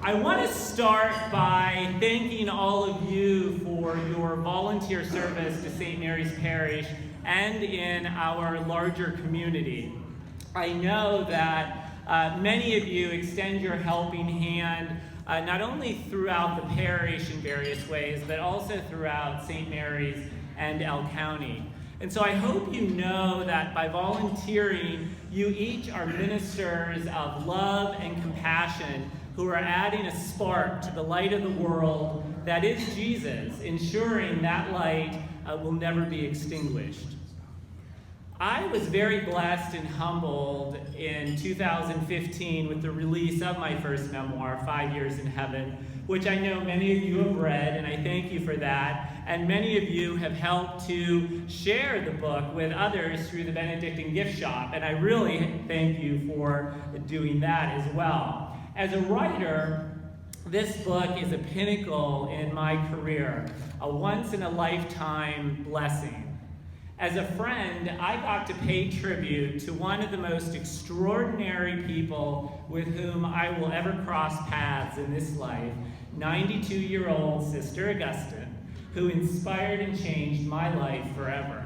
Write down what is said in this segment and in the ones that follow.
I want to start by thanking all of you for your volunteer service to St. Mary's Parish and in our larger community. I know that many of you extend your helping hand not only throughout the parish in various ways, but also throughout St. Mary's and El County. And so I hope you know that by volunteering, you each are ministers of love and compassion who are adding a spark to the light of the world that is Jesus, ensuring that light will never be extinguished. I was very blessed and humbled in 2015 with the release of my first memoir, 5 Years in Heaven, which I know many of you have read, and I thank you for that. And many of you have helped to share the book with others through the Benedictine gift shop, and I really thank you for doing that as well. As a writer, this book is a pinnacle in my career, a once-in-a-lifetime blessing. As a friend, I got to pay tribute to one of the most extraordinary people with whom I will ever cross paths in this life, 92-year-old Sister Augustine, who inspired and changed my life forever.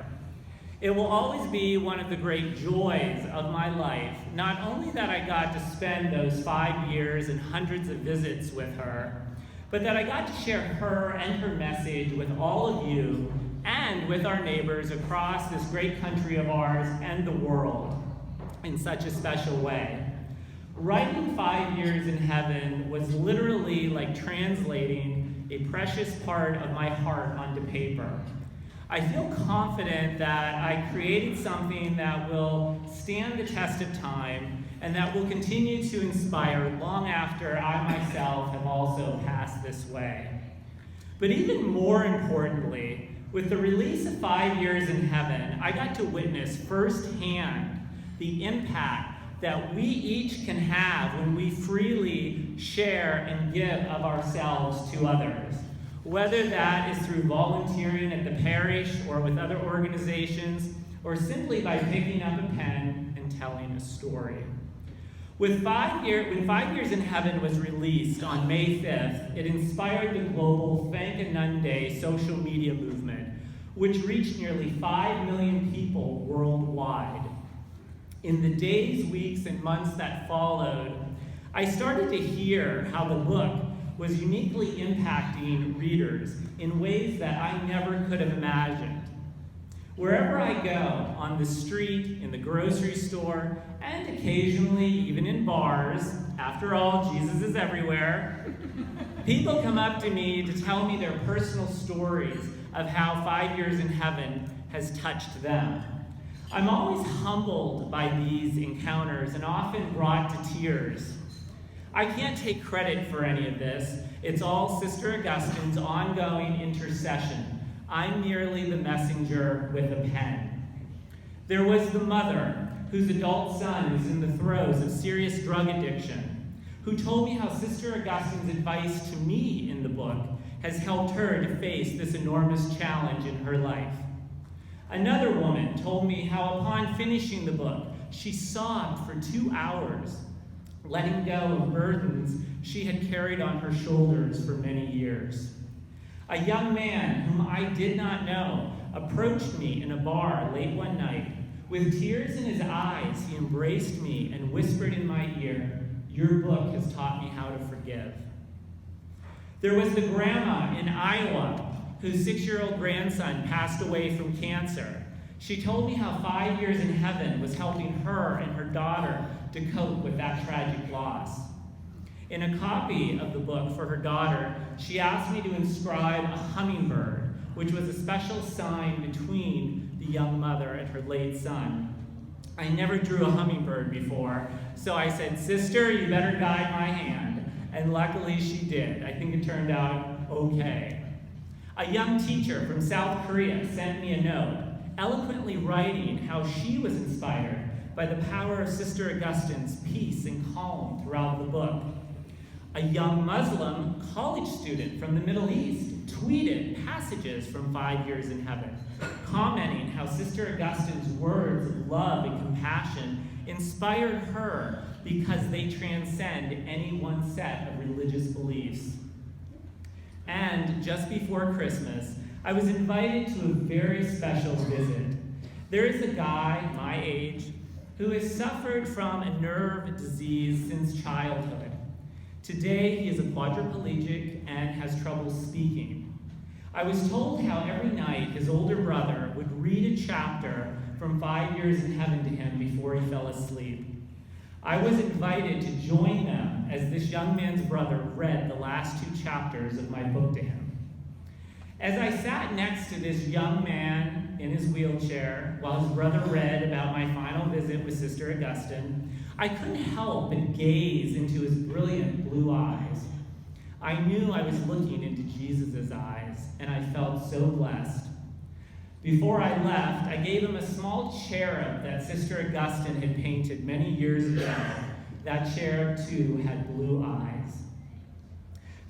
It will always be one of the great joys of my life, not only that I got to spend those 5 years and hundreds of visits with her, but that I got to share her and her message with all of you and with our neighbors across this great country of ours and the world in such a special way. Writing 5 Years in Heaven was literally like translating a precious part of my heart onto paper. I feel confident that I created something that will stand the test of time and that will continue to inspire long after I myself have also passed this way. But even more importantly, with the release of 5 Years in Heaven, I got to witness firsthand the impact that we each can have when we freely share and give of ourselves to others. Whether that is through volunteering at the parish or with other organizations, or simply by picking up a pen and telling a story. When 5 Years in Heaven was released on May 5th, it inspired the global Thank a Nun Day social media movement, which reached nearly 5 million people worldwide. In the days, weeks, and months that followed, I started to hear how the book was uniquely impacting readers in ways that I never could have imagined. Wherever I go, on the street, in the grocery store, and occasionally even in bars, after all, Jesus is everywhere, people come up to me to tell me their personal stories of how 5 Years in Heaven has touched them. I'm always humbled by these encounters and often brought to tears. I can't take credit for any of this. It's all Sister Augustine's ongoing intercession. I'm merely the messenger with a pen. There was the mother, whose adult son is in the throes of serious drug addiction, who told me how Sister Augustine's advice to me in the book has helped her to face this enormous challenge in her life. Another woman told me how upon finishing the book, she sobbed for 2 hours, letting go of burdens she had carried on her shoulders for many years. A young man whom I did not know approached me in a bar late one night. With tears in his eyes, he embraced me and whispered in my ear, "Your book has taught me how to forgive." There was the grandma in Iowa whose 6-year-old grandson passed away from cancer. She told me how 5 Years in Heaven was helping her and her daughter to cope with that tragic loss. In a copy of the book for her daughter, she asked me to inscribe a hummingbird, which was a special sign between the young mother and her late son. I never drew a hummingbird before, so I said, "Sister, you better guide my hand." And luckily she did. I think it turned out okay. A young teacher from South Korea sent me a note, eloquently writing how she was inspired by the power of Sister Augustine's peace and calm throughout the book. A young Muslim college student from the Middle East tweeted passages from 5 Years in Heaven, commenting how Sister Augustine's words of love and compassion inspired her because they transcend any one set of religious beliefs. And just before Christmas, I was invited to a very special visit. There is a guy my age who has suffered from a nerve disease since childhood. Today, he is a quadriplegic and has trouble speaking. I was told how every night his older brother would read a chapter from 5 Years in Heaven to him before he fell asleep. I was invited to join them as this young man's brother read the last 2 chapters of my book to him. As I sat next to this young man in his wheelchair while his brother read about my final visit with Sister Augustine, I couldn't help but gaze into his brilliant blue eyes. I knew I was looking into Jesus' eyes, and I felt so blessed. Before I left, I gave him a small cherub that Sister Augustine had painted many years ago. That cherub, too, had blue eyes.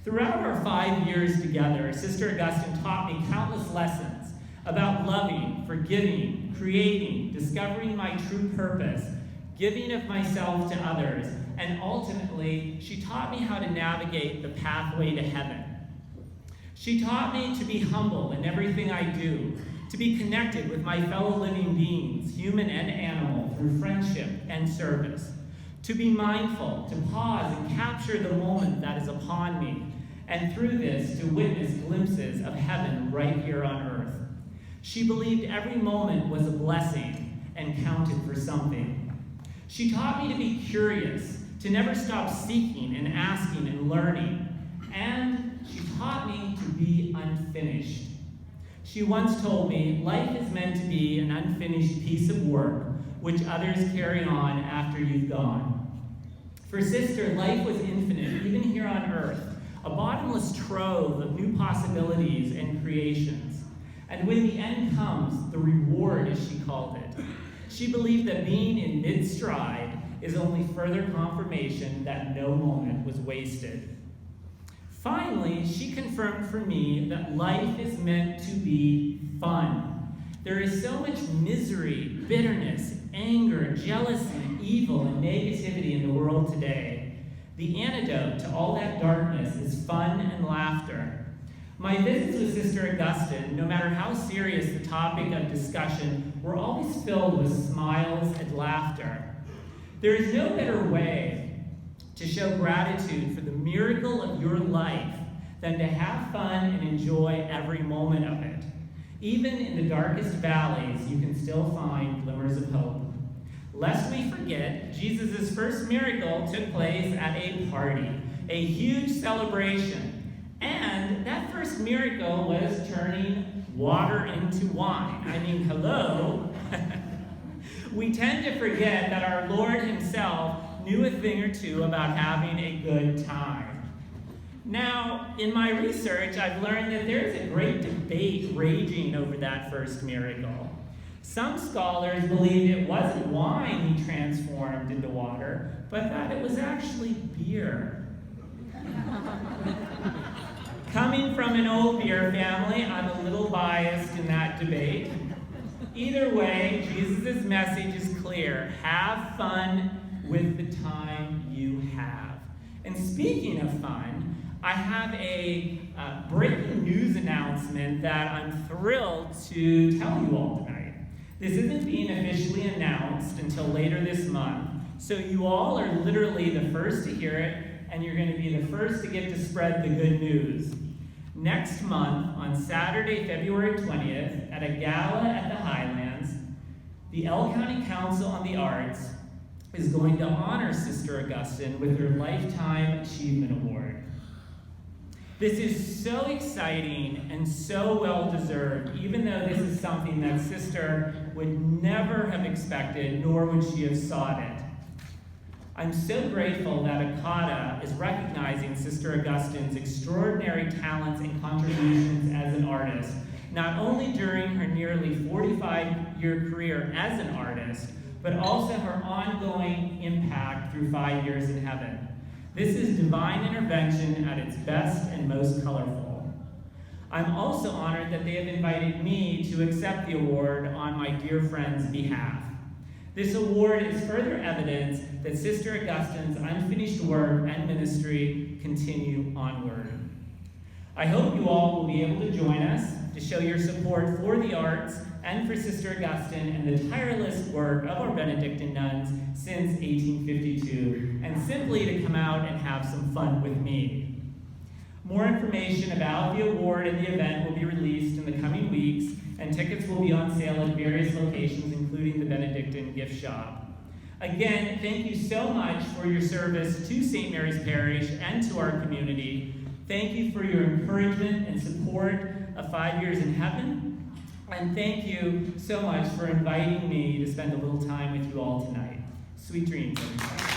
Throughout our 5 years together, Sister Augustine taught me countless lessons about loving, forgiving, creating, discovering my true purpose, giving of myself to others, and ultimately, she taught me how to navigate the pathway to heaven. She taught me to be humble in everything I do, to be connected with my fellow living beings, human and animal, through friendship and service, to be mindful, to pause and capture the moment that is upon me, and through this, to witness glimpses of heaven right here on earth. She believed every moment was a blessing and counted for something. She taught me to be curious, to never stop seeking and asking and learning, and she taught me to be unfinished. She once told me, life is meant to be an unfinished piece of work which others carry on after you've gone. For Sister, life was infinite, even here on earth, a bottomless trove of new possibilities and creations. And when the end comes, the reward, as she called it. She believed that being in mid-stride is only further confirmation that no moment was wasted. Finally, she confirmed for me that life is meant to be fun. There is so much misery, bitterness, anger, jealousy, evil, and negativity in the world today. The antidote to all that darkness is fun and laughter. My visits with Sister Augustine, no matter how serious the topic of discussion, were always filled with smiles and laughter. There is no better way to show gratitude for the miracle of your life than to have fun and enjoy every moment of it. Even in the darkest valleys, you can still find glimmers of hope. Lest we forget, Jesus' first miracle took place at a party, a huge celebration. And that first miracle was turning water into wine. I mean, hello. We tend to forget that our Lord himself knew a thing or two about having a good time. Now, in my research, I've learned that there's a great debate raging over that first miracle. Some scholars believe it wasn't wine he transformed into water, but that it was actually beer. Coming from an old beer family, I'm a little biased in that debate. Either way, Jesus' message is clear. Have fun with the time you have. And speaking of fun, I have a breaking news announcement that I'm thrilled to tell you all tonight. This isn't being officially announced until later this month, so you all are literally the first to hear it, and you're going to be the first to get to spread the good news. Next month, on Saturday, February 20th, at a gala at the Highlands, the L County Council on the Arts is going to honor Sister Augustine with her Lifetime Achievement Award. This is so exciting and so well-deserved, even though this is something that Sister would never have expected, nor would she have sought it. I'm so grateful that ACADA is recognizing Sister Augustine's extraordinary talents and contributions as an artist, not only during her nearly 45-year career as an artist, but also her ongoing impact through 5 Years in Heaven. This is divine intervention at its best and most colorful. I'm also honored that they have invited me to accept the award on my dear friend's behalf. This award is further evidence that Sister Augustine's unfinished work and ministry continue onward. I hope you all will be able to join us to show your support for the arts and for Sister Augustine and the tireless work of our Benedictine nuns since 1852, and simply to come out and have some fun with me. More information about the award and the event will be released in the coming weeks, and tickets will be on sale at various locations, including the Benedictine gift shop. Again, thank you so much for your service to St. Mary's Parish and to our community. Thank you for your encouragement and support of 5 years in heaven. And thank you so much for inviting me to spend a little time with you all tonight. Sweet dreams, everybody.